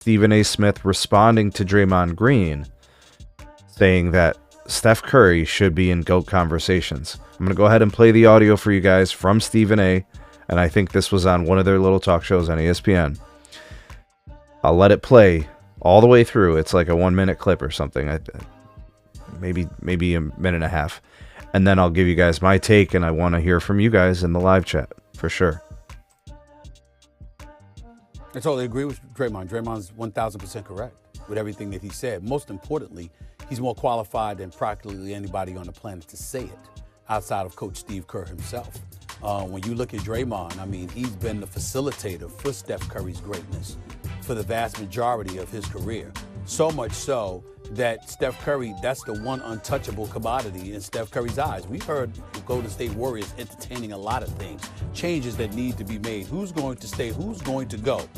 Stephen A. Smith responding to Draymond Green, saying that Steph Curry should be in GOAT conversations. I'm going to go ahead and play the audio for you guys from Stephen A. And I think this was on one of their little talk shows on ESPN. I'll let it play all the way through. It's like a 1-minute clip or something. Maybe a minute and a half. And then I'll give you guys my take, and I want to hear from you guys in the live chat for sure. I totally agree with Draymond. Draymond's 1,000% correct with everything that he said. Most importantly, he's more qualified than practically anybody on the planet to say it outside of Coach Steve Kerr himself. When you look at Draymond, I mean, he's been the facilitator for Steph Curry's greatness for the vast majority of his career. So much so that Steph Curry, that's the one untouchable commodity in Steph Curry's eyes. We've heard the Golden State Warriors entertaining a lot of things, changes that need to be made. Who's going to stay? Who's going to go?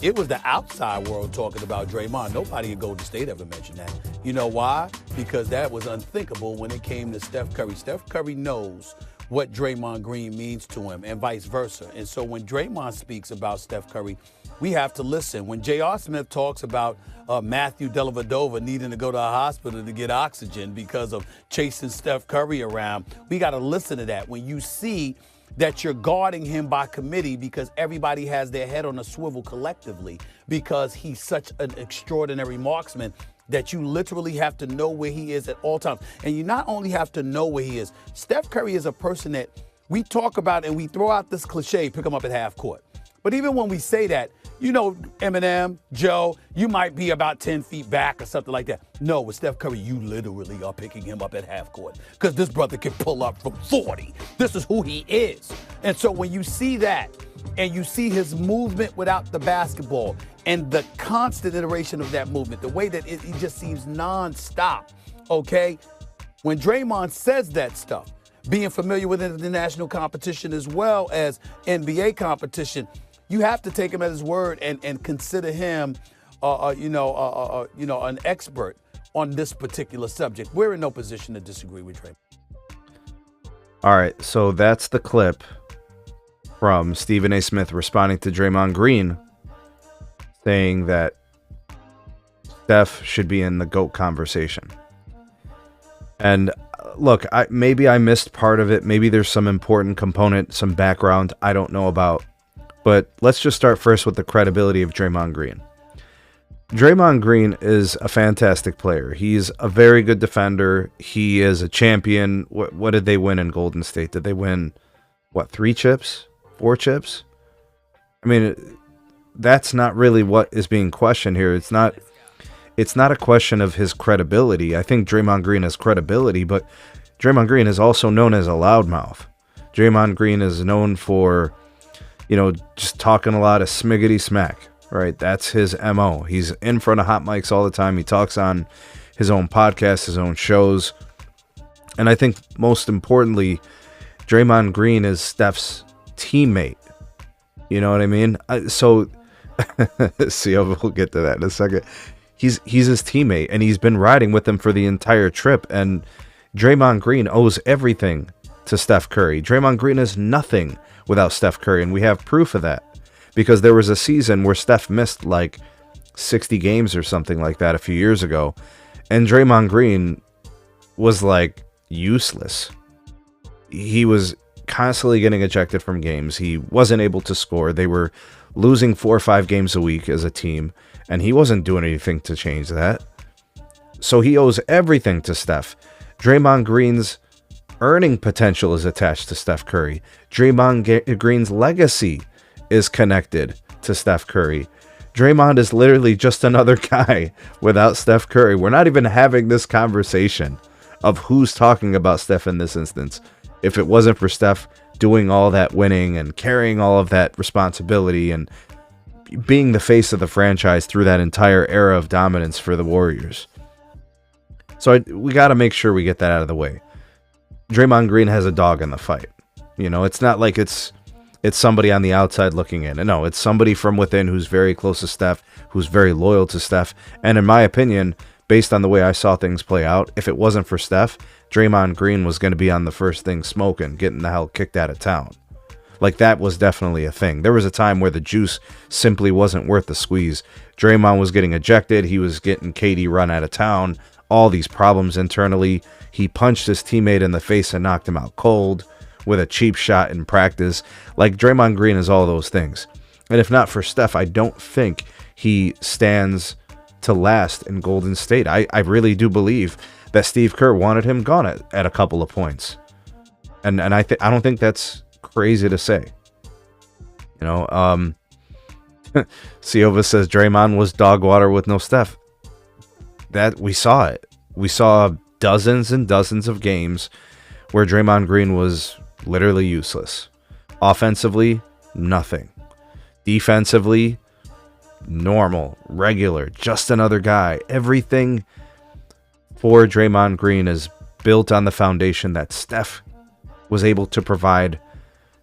It was the outside world talking about Draymond. Nobody at Golden State ever mentioned that. You know why? Because that was unthinkable when it came to Steph Curry. Steph Curry knows what Draymond Green means to him and vice versa. And so when Draymond speaks about Steph Curry, we have to listen. When J.R. Smith talks about Matthew Dellavedova needing to go to a hospital to get oxygen because of chasing Steph Curry around, we got to listen to that. When you see that you're guarding him by committee because everybody has their head on a swivel collectively because he's such an extraordinary marksman that you literally have to know where he is at all times. And you not only have to know where he is, Steph Curry is a person that we talk about and we throw out this cliche, pick him up at half court. But even when we say that, you know, Eminem, Joe, you might be about 10 feet back or something like that. No, with Steph Curry, you literally are picking him up at half court because this brother can pull up from 40. This is who he is. And so when you see that and you see his movement without the basketball and the constant iteration of that movement, the way that it just seems nonstop, okay? When Draymond says that stuff, being familiar with international competition as well as NBA competition, you have to take him at his word and consider him, an expert on this particular subject. We're in no position to disagree with Draymond. All right, so that's the clip from Stephen A. Smith responding to Draymond Green, saying that Steph should be in the GOAT conversation. And look, maybe I missed part of it. Maybe there's some important component, some background I don't know about. But let's just start first with the credibility of Draymond Green. Draymond Green is a fantastic player. He's a very good defender. He is a champion. What did they win in Golden State? Did they win, 3 chips? 4 chips? I mean, that's not really what is being questioned here. It's not a question of his credibility. I think Draymond Green has credibility, but Draymond Green is also known as a loudmouth. Draymond Green is known for, just talking a lot of smiggity smack, right? That's his MO. He's in front of hot mics all the time. He talks on his own podcast, his own shows. And I think most importantly, Draymond Green is Steph's teammate. You know what I mean? So see, we'll get to that in a second. He's his teammate, and he's been riding with him for the entire trip. And Draymond Green owes everything to Steph Curry. Draymond Green is nothing without Steph Curry, and we have proof of that because there was a season where Steph missed like 60 games or something like that a few years ago, and Draymond Green was like useless. He was constantly getting ejected from games. He wasn't able to score. They were losing 4 or 5 games a week as a team, and he wasn't doing anything to change that. So he owes everything to Steph. Draymond Green's earning potential is attached to Steph Curry. Draymond Green's legacy is connected to Steph Curry. Draymond is literally just another guy without Steph Curry. We're not even having this conversation of who's talking about Steph in this instance. If it wasn't for Steph doing all that winning and carrying all of that responsibility and being the face of the franchise through that entire era of dominance for the Warriors. So we got to make sure we get that out of the way. Draymond Green has a dog in the fight. It's not like it's somebody on the outside looking in. No, it's somebody from within who's very close to Steph, who's very loyal to Steph. And in my opinion, based on the way I saw things play out, if it wasn't for Steph, Draymond Green was going to be on the first thing smoking, getting the hell kicked out of town. Like, that was definitely a thing. There was a time where the juice simply wasn't worth the squeeze. Draymond was getting ejected. He was getting KD run out of town. All these problems internally. He punched his teammate in the face and knocked him out cold with a cheap shot in practice. Like, Draymond Green is all those things. And if not for Steph, I don't think he stands to last in Golden State. I really do believe that Steve Kerr wanted him gone at a couple of points. And I don't think that's crazy to say. You know, Siova says Draymond was dog water with no Steph. That we saw it. We saw dozens and dozens of games where Draymond Green was literally useless. Offensively, nothing. Defensively, normal, regular, just another guy. Everything for Draymond Green is built on the foundation that Steph was able to provide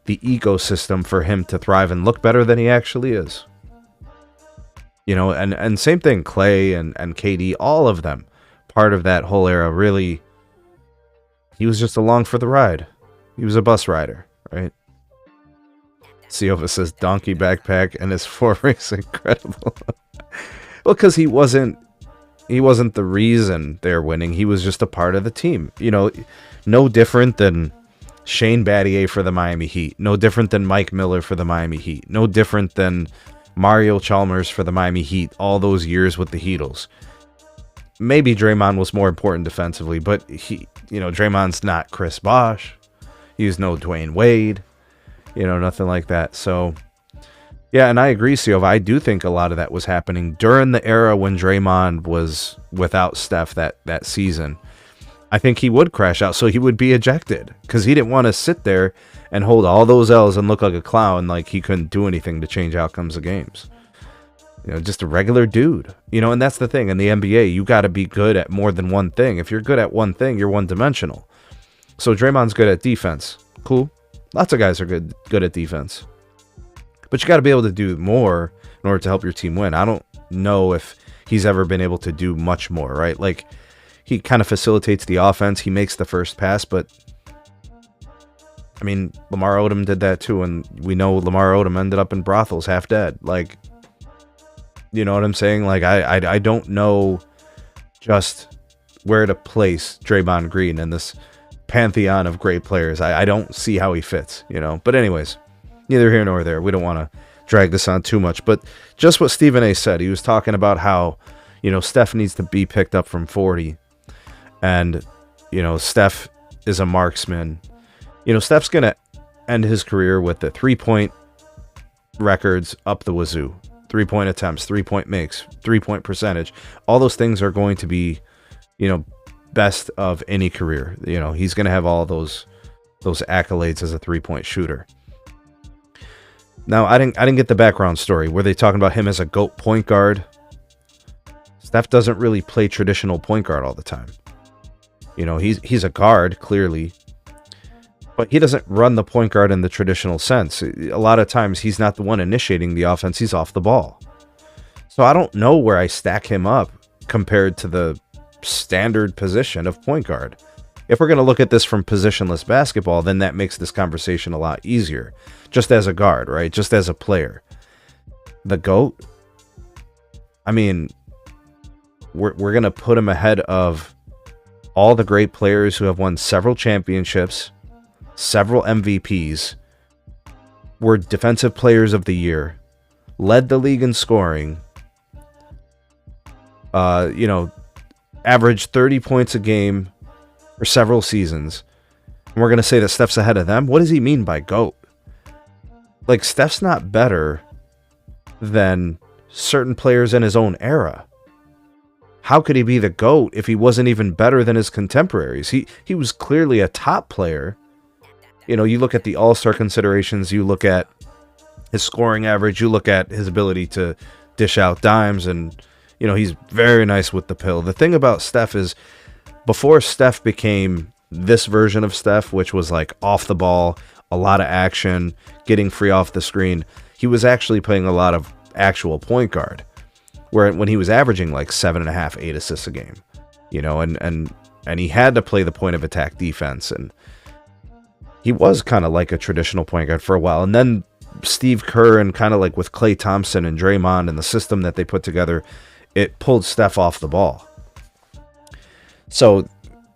the ecosystem for him to thrive and look better than he actually is. You know, and same thing, Clay and KD, all of them, part of that whole era, really, he was just along for the ride. He was a bus rider, right? Siova says donkey backpack and his forays incredible. Well, because he wasn't the reason they're winning. He was just a part of the team. You know, no different than Shane Battier for the Miami Heat. No different than Mike Miller for the Miami Heat. No different than Mario Chalmers for the Miami Heat all those years with the Heatles. Maybe Draymond was more important defensively, but Draymond's not Chris Bosh. He's no Dwayne Wade. You know, nothing like that. So, yeah, and I agree, Siova. I do think a lot of that was happening during the era when Draymond was without Steph that season. I think he would crash out, so he would be ejected because he didn't want to sit there and hold all those L's and look like a clown, like he couldn't do anything to change outcomes of games. You know, just a regular dude. You know, and that's the thing. In the NBA, you got to be good at more than one thing. If you're good at one thing, you're one-dimensional. So Draymond's good at defense. Cool. Lots of guys are good at defense. But you got to be able to do more in order to help your team win. I don't know if he's ever been able to do much more, right? Like, he kind of facilitates the offense. He makes the first pass, but I mean, Lamar Odom did that too, and we know Lamar Odom ended up in brothels half dead. Like, you know what I'm saying? Like, I don't know just where to place Draymond Green in this pantheon of great players. I don't see how he fits, you know. But anyways, neither here nor there. We don't want to drag this on too much. But just what Stephen A. said, he was talking about how, you know, Steph needs to be picked up from 40. And, you know, Steph is a marksman. You know, Steph's going to end his career with the 3-point records up the wazoo. 3-point attempts, 3-point makes, 3-point percentage. All those things are going to be, you know, best of any career. You know, he's going to have all those accolades as a 3-point shooter. Now, I didn't get the background story. Were they talking about him as a GOAT point guard? Steph doesn't really play traditional point guard all the time. You know, he's a guard, clearly, but he doesn't run the point guard in the traditional sense. A lot of times he's not the one initiating the offense. He's off the ball. So I don't know where I stack him up compared to the standard position of point guard. If we're going to look at this from positionless basketball, then that makes this conversation a lot easier. Just as a guard, right? Just as a player. The GOAT? I mean, we're going to put him ahead of all the great players who have won several championships, several MVPs, were defensive players of the year, led the league in scoring, you know, averaged 30 points a game for several seasons. And we're going to say that Steph's ahead of them? What does he mean by GOAT? Like, Steph's not better than certain players in his own era. How could he be the GOAT if he wasn't even better than his contemporaries? He was clearly a top player. You know, you look at the all-star considerations, you look at his scoring average, you look at his ability to dish out dimes, and, you know, he's very nice with the pill. The thing about Steph is, before Steph became this version of Steph, which was like off the ball, a lot of action, getting free off the screen, he was actually playing a lot of actual point guard, where when he was averaging like 7.5, 8 assists a game, you know, and he had to play the point of attack defense, and he was kind of like a traditional point guard for a while. And then Steve Kerr and kind of like with Klay Thompson and Draymond and the system that they put together, it pulled Steph off the ball. So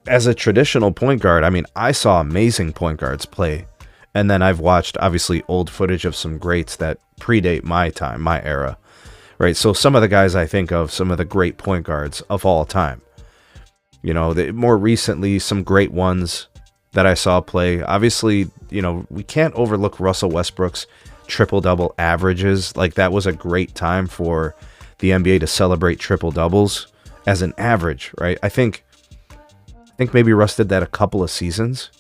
as a traditional point guard, I mean, I saw amazing point guards play. And then I've watched, obviously, old footage of some greats that predate my time, my era, right? So some of the guys I think of, some of the great point guards of all time. You know, more recently, some great ones that I saw play. Obviously, you know, we can't overlook Russell Westbrook's triple-double averages. Like, that was a great time for the NBA to celebrate triple-doubles as an average, right? I think maybe Russ did that a couple of seasons,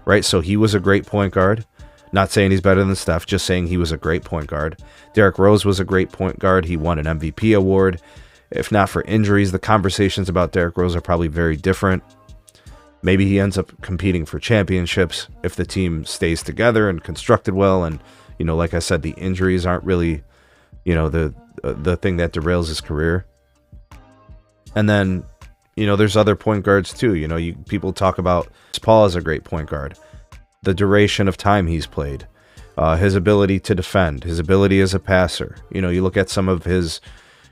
right? So he was a great point guard. Not saying he's better than Steph, just saying he was a great point guard. Derrick Rose was a great point guard. He won an MVP award. If not for injuries, the conversations about Derrick Rose are probably very different. Maybe he ends up competing for championships if the team stays together and constructed well. And, you know, like I said, the injuries aren't really, you know, the thing that derails his career. And then, you know, there's other point guards too. You know, people talk about Paul as a great point guard. The duration of time he's played, his ability to defend, his ability as a passer. You know, you look at some of his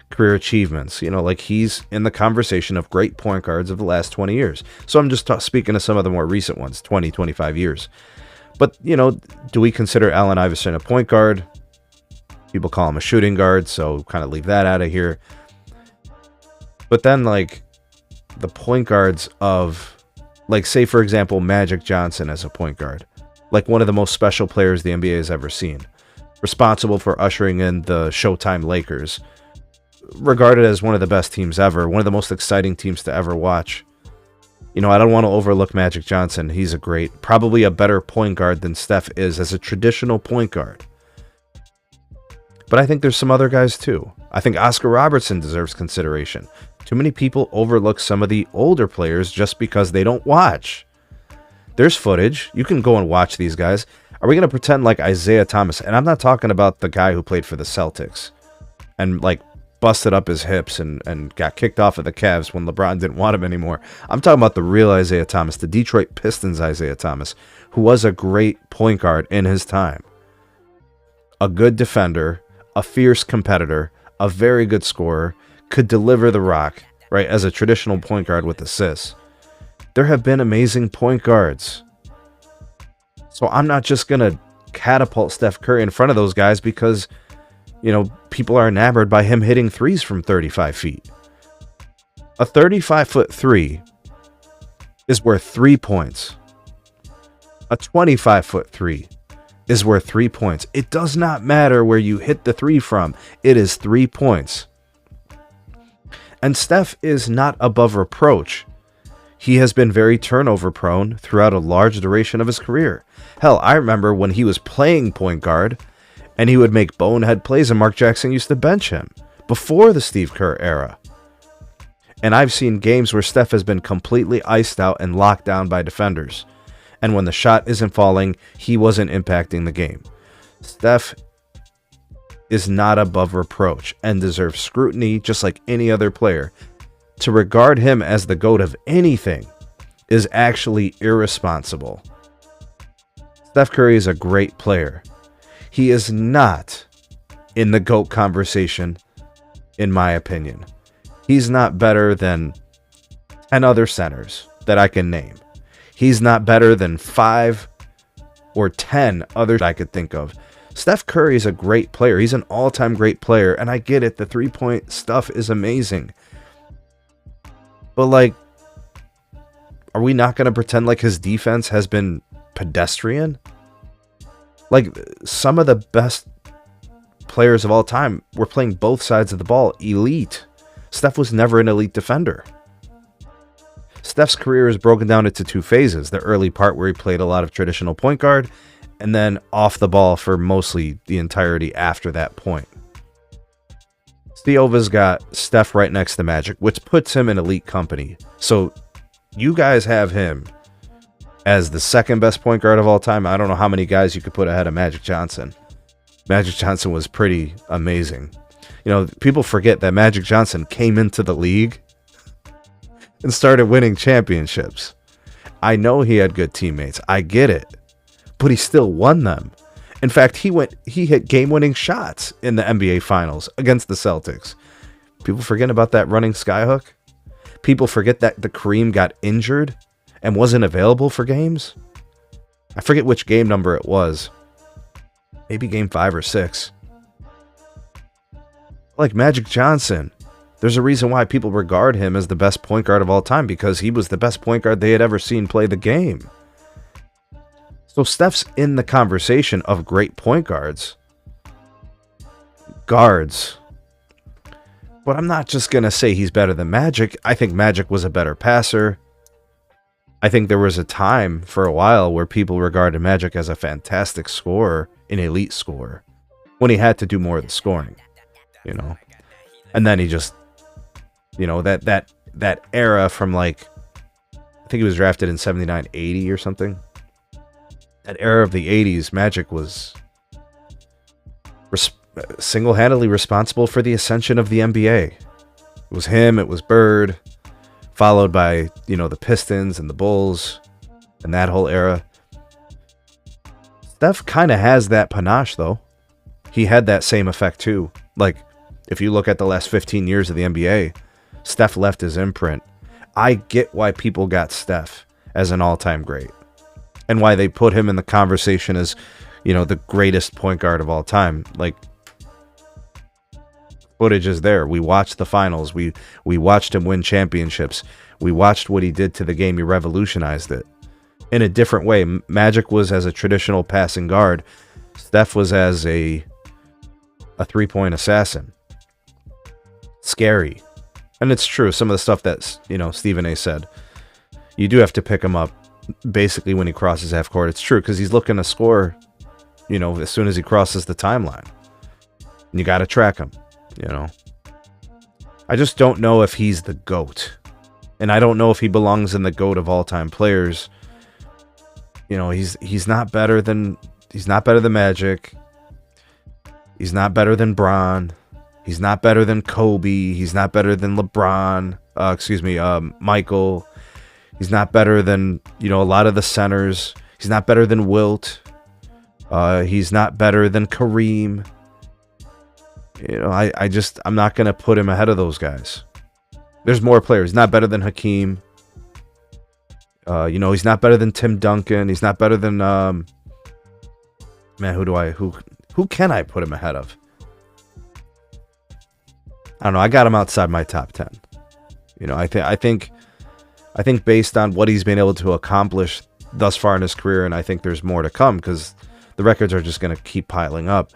career achievements, you know, like he's in the conversation of great point guards of the last 20 years. So I'm just speaking of some of the more recent ones, 20, 25 years. But, you know, do we consider Allen Iverson a point guard? People call him a shooting guard, so kind of leave that out of here. But then, like, the point guards of, like, say, for example, Magic Johnson as a point guard, like one of the most special players the NBA has ever seen, responsible for ushering in the Showtime Lakers, regarded as one of the best teams ever, one of the most exciting teams to ever watch. You know, I don't want to overlook Magic Johnson. He's probably a better point guard than Steph is as a traditional point guard. But I think there's some other guys too. I think Oscar Robertson deserves consideration. Too many people overlook some of the older players just because they don't watch. There's footage. You can go and watch these guys. Are we going to pretend like Isaiah Thomas? And I'm not talking about the guy who played for the Celtics and like busted up his hips and got kicked off of the Cavs when LeBron didn't want him anymore. I'm talking about the real Isaiah Thomas, the Detroit Pistons Isaiah Thomas, who was a great point guard in his time. A good defender, a fierce competitor, a very good scorer, could deliver the rock, right, as a traditional point guard with assists. There have been amazing point guards. So I'm not just going to catapult Steph Curry in front of those guys because, you know, people are enamored by him hitting threes from 35 feet. A 35-foot three is worth 3 points. A 25-foot three is worth 3 points. It does not matter where you hit the three from. It is 3 points. And Steph is not above reproach. He has been very turnover prone throughout a large duration of his career. Hell, I remember when he was playing point guard and he would make bonehead plays and Mark Jackson used to bench him before the Steve Kerr era. And I've seen games where Steph has been completely iced out and locked down by defenders. And when the shot isn't falling, he wasn't impacting the game. Steph is not above reproach and deserves scrutiny just like any other player. To regard him as the GOAT of anything is actually irresponsible. Steph Curry is a great player. He is not in the GOAT conversation, in my opinion. He's not better than 10 other centers that I can name. He's not better than 5 or 10 others I could think of. Steph Curry is a great player. He's an all-time great player, and I get it. The three-point stuff is amazing. But, like, are we not going to pretend like his defense has been pedestrian? Like, some of the best players of all time were playing both sides of the ball elite. Steph was never an elite defender. Steph's career is broken down into two phases. The early part where he played a lot of traditional point guard, and then off the ball for mostly the entirety after that point. Steova's got Steph right next to Magic, which puts him in elite company. So you guys have him as the second best point guard of all time. I don't know how many guys you could put ahead of Magic Johnson. Magic Johnson was pretty amazing. You know, people forget that Magic Johnson came into the league and started winning championships. I know he had good teammates. I get it. but he still won them. In fact, he hit game-winning shots in the NBA Finals against the Celtics. People forget about that running skyhook. People forget that the Kareem got injured and wasn't available for games. I forget which game number it was. Maybe game 5 or 6. Like Magic Johnson, there's a reason why people regard him as the best point guard of all time, because he was the best point guard they had ever seen play the game. So Steph's in the conversation of great point guards. But I'm not just going to say he's better than Magic. I think Magic was a better passer. I think there was a time for a while where people regarded Magic as a fantastic scorer, an elite scorer, when he had to do more of the scoring, you know. And then he just, you know, that era from like, I think he was drafted in 79, 80 or something. That era of the 80s, Magic was single-handedly responsible for the ascension of the NBA. It was him, it was Bird, followed by, you know, the Pistons and the Bulls and that whole era. Steph kind of has that panache, though. He had that same effect, too. Like, if you look at the last 15 years of the NBA, Steph left his imprint. I get why people got Steph as an all-time great, and why they put him in the conversation as, you know, the greatest point guard of all time. Like, footage is there. We watched the finals. We watched him win championships. We watched what he did to the game. He revolutionized it in a different way. Magic was as a traditional passing guard. Steph was as a three-point assassin. Scary. And it's true. Some of the stuff that, you know, Stephen A said, you do have to pick him up basically when he crosses half court. It's true, because he's looking to score, you know, as soon as he crosses the timeline. And you got to track him, you know. I just don't know if he's the GOAT. And I don't know if he belongs in the GOAT of all-time players. You know, he's not better than Magic. He's not better than Bron. He's not better than Kobe. He's not better than LeBron. Michael. He's not better than, you know, a lot of the centers. He's not better than Wilt. He's not better than Kareem. You know, I'm not going to put him ahead of those guys. There's more players. He's not better than Hakeem. You know, he's not better than Tim Duncan. He's not better than, who can I put him ahead of? I don't know. I got him outside my top 10. You know, I think based on what he's been able to accomplish thus far in his career, and I think there's more to come because the records are just going to keep piling up.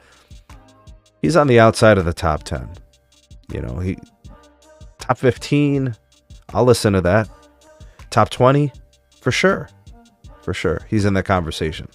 He's on the outside of the top 10. You know, top 15, I'll listen to that. Top 20, for sure. For sure. He's in the conversation.